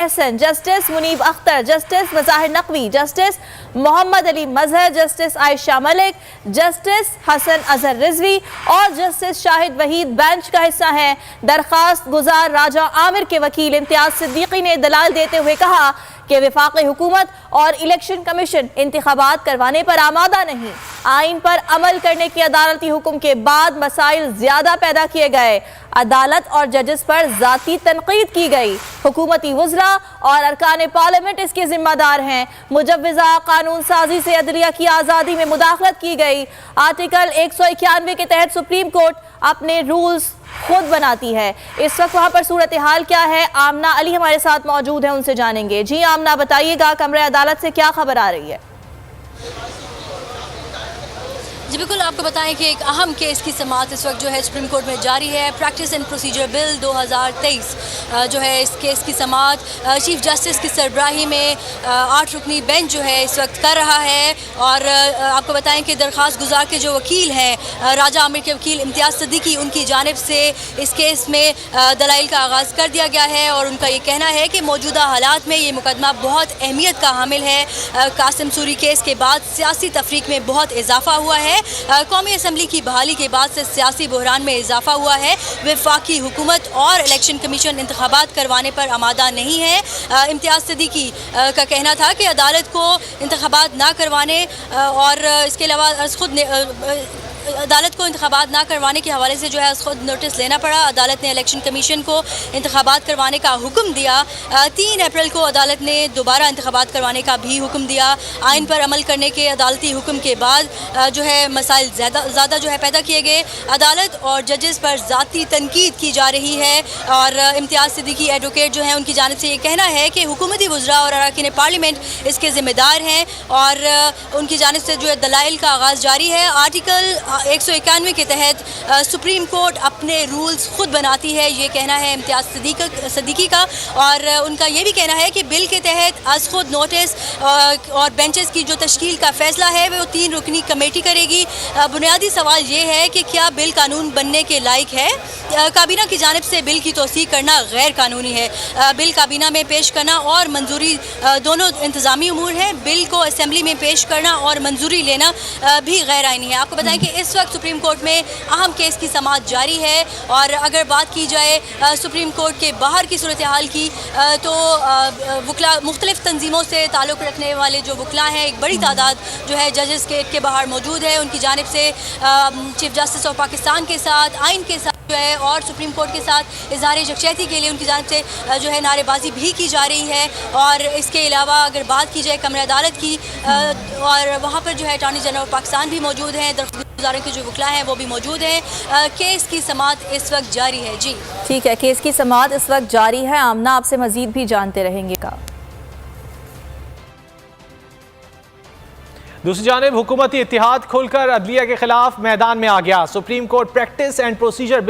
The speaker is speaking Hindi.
Ehsan, justice Munib Akhtar, justice Mazahir Naqvi, justice Mohammad Ali Mazhar, justice Ayesha Malik, justice Hasan Azhar Rizvi और जस्टिस शाहिद वहीद बेंच का हिस्सा हैं। दरखास्त गुजार राजा आमिर के वकील इम्तियाज सिद्दीकी ने दलाल देते हुए कहा कि वफाकी हुकूमत और इलेक्शन कमीशन इंतखाबात करवाने पर आमादा नहीं। आइन पर अमल करने के अदालती हुक्म के बाद मसाइल ज्यादा पैदा किए गए। अदालत और जजेस पर जाती तनकीद की गई। हुकूमती वज़रा और अरकान पार्लियामेंट इसके जिम्मेदार हैं। मुजव्वज़ा कानून साजी से अदलिया की आज़ादी में मुदाखलत की गई। आर्टिकल 191 के तहत सुप्रीम कोर्ट अपने रूल्स खुद बनाती है। इस वक्त वहाँ पर सूरत हाल क्या है, आमना अली हमारे साथ मौजूद है, उनसे जानेंगे। जी आमना, बताइएगा कमरे अदालत से क्या खबर आ रही है? जी बिल्कुल, आपको बताएं कि एक अहम केस की समाअत इस वक्त जो है सुप्रीम कोर्ट में जारी है। प्रैक्टिस एंड प्रोसीजर बिल 2023 जो है इस केस की समाअत चीफ जस्टिस की सरबराही में 8 रुकनी बेंच जो है इस वक्त कर रहा है। और आपको बताएं कि दरख्वास्त गुजार के जो वकील हैं राजा आमिर के वकील इम्तियाज सिद्दीकी, उनकी जानिब से इस केस में दलाइल का आगाज़ कर दिया गया है। और उनका ये कहना है कि मौजूदा हालात में ये मुकदमा बहुत अहमियत का हामिल है। कासिम सूरी केस के बाद सियासी तफरीक में बहुत इजाफा हुआ है। कौमी असम्बली की बहाली के बाद से सियासी बहरान में इजाफा हुआ है। वफाकी हुकूमत और इलेक्शन कमीशन इंतखाबात करवाने पर आमादा नहीं है। इम्तियाज सिद्दीकी का कहना था कि अदालत को इंतखाबात ना करवाने और इसके अलावा खुद अदालत को इंतखाबात ना करवाने के हवाले से जो है खुद नोटिस लेना पड़ा। अदालत ने इलेक्शन कमीशन को इंतखाबात करवाने का हुक्म दिया। 3 अप्रैल को अदालत ने दोबारा इंतखाबात करवाने का भी हुक्म दिया। आइन पर अमल करने के अदालती हुक्म के बाद जो है मसाइल ज़्यादा जो है पैदा किए गए। अदालत और जजेस पर ज़ाती तनकीद की जा रही है। और इम्तियाज सिद्दीकी एडवोकेट जो हैं उनकी जानिब से ये कहना है कि हुकूमती वज़रा और अरकान पार्लियामेंट इसके ज़िम्मेदार हैं। और उनकी जानिब से जो है दलाइल का आगाज़ जारी है। आर्टिकल 191 के तहत सुप्रीम कोर्ट अपने रूल्स खुद बनाती है, ये कहना है इम्तियाज सिद्दीकी का। और उनका ये भी कहना है कि बिल के तहत आज खुद नोटिस और बेंचेस की जो तश्कील का फैसला है वो 3 रुकनी कमेटी करेगी। बुनियादी सवाल ये है कि क्या बिल कानून बनने के लायक है। काबीना की जानिब से बिल की तौसीक करना गैर कानूनी है। बिल काबीना में पेश करना और मंजूरी दोनों इंतज़ामी उमूर हैं। बिल को असम्बली में पेश करना और मंजूरी लेना भी गैर आइनी है। आपको बताएं कि इस वक्त सुप्रीम कोर्ट में अहम केस की समाअत जारी है। और अगर बात की जाए सुप्रीम कोर्ट के बाहर की सूरत हाल की तो वकला मुख्तलिफ तंजीमों से ताल्लुक़ रखने वाले जो वकला हैं एक बड़ी तादाद जो है जजेस गेट के बाहर मौजूद है। उनकी जानिब से चीफ जस्टिस ऑफ पाकिस्तान के साथ, आइन के साथ जो है और सुप्रीम कोर्ट के साथ इज़हार यकजहती के लिए उनकी जानिब से जो है नारेबाजी भी की जा रही है। और इसके अलावा अगर बात की जाए कमरे अदालत की और वहाँ पर जो है अटॉर्नी जनरल ऑफ पाकिस्तान भी मौजूद हैं, गुजारों के जो वकला हैं वो भी मौजूद हैं। केस की समाअत इस वक्त जारी है। जी ठीक है, केस की समाअत इस वक्त जारी है। आमना, आपसे मजीद भी जानते रहेंगे का। दूसरी जानिब हुकूमती इत्तेहाद खुलकर अदलिया के खिलाफ मैदान में आ गया। Supreme court practice and procedure bill